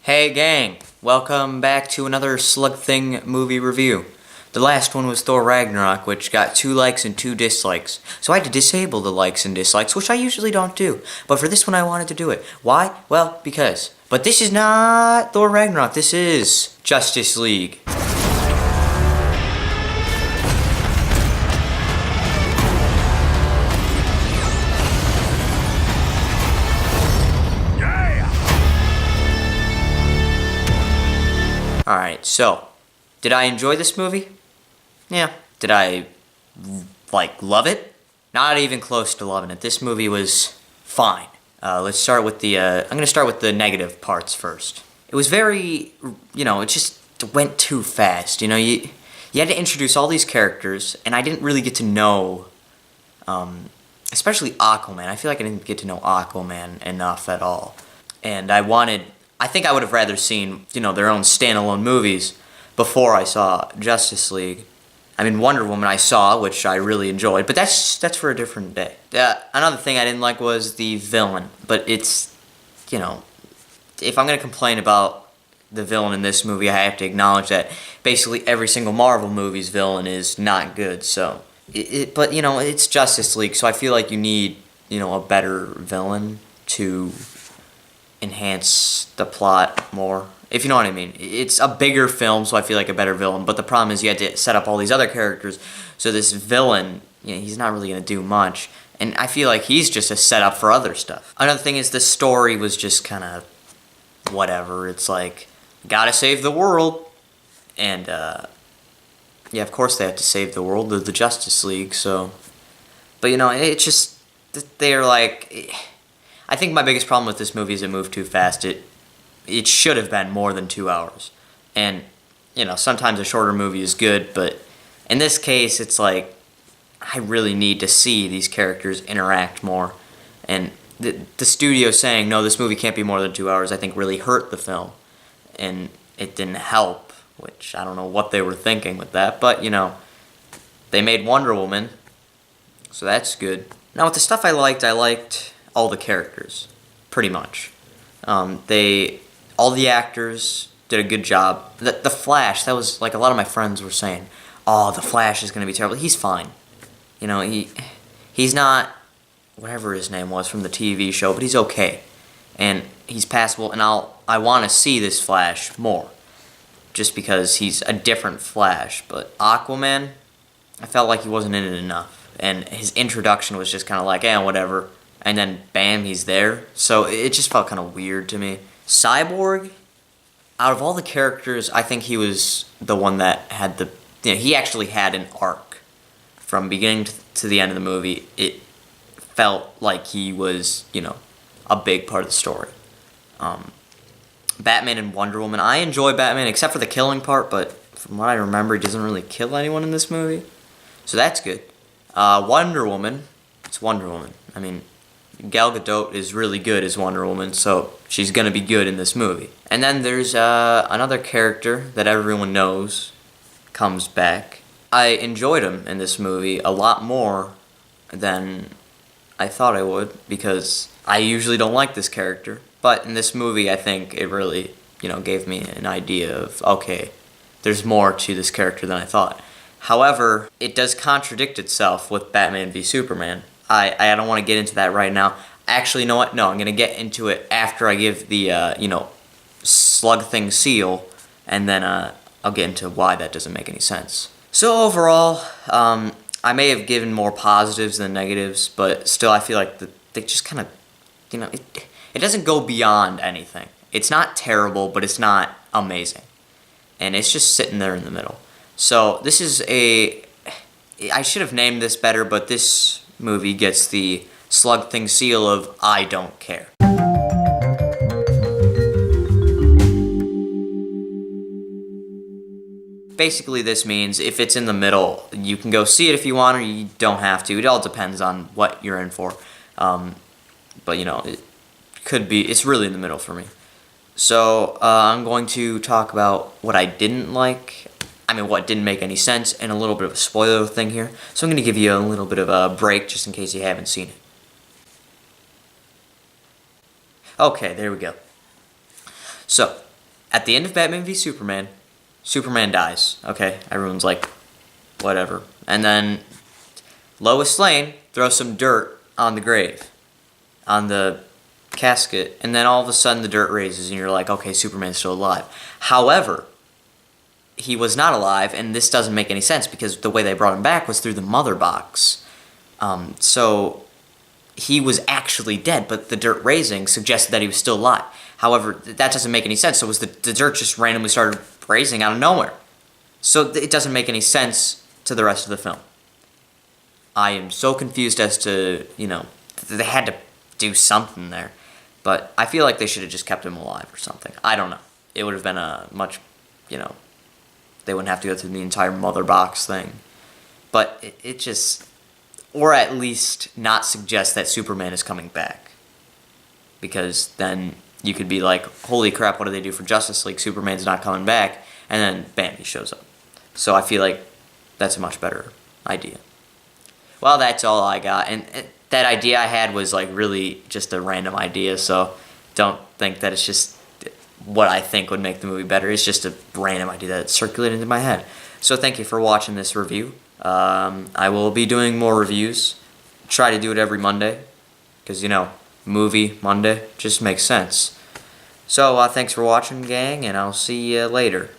Hey gang, welcome back to another Slug Thing movie review. The last one was Thor Ragnarok, which got 2 likes and 2 dislikes. So I had to disable the likes and dislikes, which I usually don't do. But for this one I wanted to do it. Why? Well, because. But this is not Thor Ragnarok, this is Justice League. Alright, so, did I enjoy this movie? Yeah. Did I, love it? Not even close to loving it. This movie was fine. Let's start with I'm gonna start with the negative parts first. It was very, it just went too fast. You had to introduce all these characters, and I didn't really get to know, especially Aquaman. I feel like I didn't get to know Aquaman enough at all. And I think I would have rather seen, their own standalone movies before I saw Justice League. I mean, Wonder Woman I saw, which I really enjoyed, but that's for a different day. Another thing I didn't like was the villain, but it's, if I'm going to complain about the villain in this movie, I have to acknowledge that basically every single Marvel movie's villain is not good, so. But, it's Justice League, so I feel like you need, a better villain to enhance the plot more, if you know what I mean. It's a bigger film, so I feel like a better villain, but the problem is you had to set up all these other characters, so this villain, he's not really going to do much, and I feel like he's just a setup for other stuff. Another thing is the story was just kind of whatever. It's like, gotta save the world, and yeah, of course they have to save the world, they're the Justice League, so, but it's just, they're like, I think my biggest problem with this movie is it moved too fast. It should have been more than 2 hours. And, sometimes a shorter movie is good, but in this case, it's like, I really need to see these characters interact more. And the studio saying, no, this movie can't be more than 2 hours, I think really hurt the film. And it didn't help, which I don't know what they were thinking with that, but, they made Wonder Woman, so that's good. Now, with the stuff I liked all the characters, pretty much. All the actors did a good job. The Flash, that was, like, a lot of my friends were saying, oh, the Flash is going to be terrible. He's fine. He's not whatever his name was from the TV show, but he's okay. And he's passable, and I want to see this Flash more, just because he's a different Flash. But Aquaman, I felt like he wasn't in it enough. And his introduction was just kind of like, whatever. And then, bam, he's there. So it just felt kind of weird to me. Cyborg, out of all the characters, I think he was the one that had he actually had an arc. From beginning to the end of the movie, it felt like he was, a big part of the story. Batman and Wonder Woman, I enjoy Batman, except for the killing part, but from what I remember, he doesn't really kill anyone in this movie. So that's good. Wonder Woman, it's Wonder Woman. I mean, Gal Gadot is really good as Wonder Woman, so she's going to be good in this movie. And then there's another character that everyone knows comes back. I enjoyed him in this movie a lot more than I thought I would, because I usually don't like this character. But in this movie, I think it really, gave me an idea of, okay, there's more to this character than I thought. However, it does contradict itself with Batman v Superman. I don't want to get into that right now. Actually, you know what? No, I'm going to get into it after I give the, Slug Thing seal, and then I'll get into why that doesn't make any sense. So overall, I may have given more positives than negatives, but still I feel like they just kind of, it doesn't go beyond anything. It's not terrible, but it's not amazing. And it's just sitting there in the middle. So this is I should have named this better, but this movie gets the Slug Thing seal of I don't care. Basically, this means if it's in the middle, you can go see it if you want, or you don't have to. It all depends on what you're in for. But, it could be, it's really in the middle for me. So, I'm going to talk about what I didn't like. What didn't make any sense, and a little bit of a spoiler thing here. So I'm going to give you a little bit of a break, just in case you haven't seen it. Okay, there we go. So, At the end of Batman v Superman, Superman dies. Okay, everyone's like, whatever. And then Lois Lane throws some dirt on the grave, on the casket, and then all of a sudden the dirt raises and you're like, okay, Superman's still alive. However, he was not alive, and this doesn't make any sense because the way they brought him back was through the mother box. So he was actually dead, but the dirt raising suggested that he was still alive. However, that doesn't make any sense. So was the dirt just randomly started raising out of nowhere? So it doesn't make any sense to the rest of the film. I am so confused as to, they had to do something there. But I feel like they should have just kept him alive or something. I don't know. It would have been a much, they wouldn't have to go through the entire mother box thing. But it just, or at least not suggest that Superman is coming back. Because then you could be like, holy crap, what do they do for Justice League? Superman's not coming back. And then, bam, he shows up. So I feel like that's a much better idea. Well, that's all I got. And that idea I had was like really just a random idea. So don't think that it's just what I think would make the movie better. It's just a random idea that circulated into my head. So thank you for watching this review. I will be doing more reviews. Try to do it every Monday. Because, movie Monday just makes sense. So thanks for watching, gang, and I'll see you later.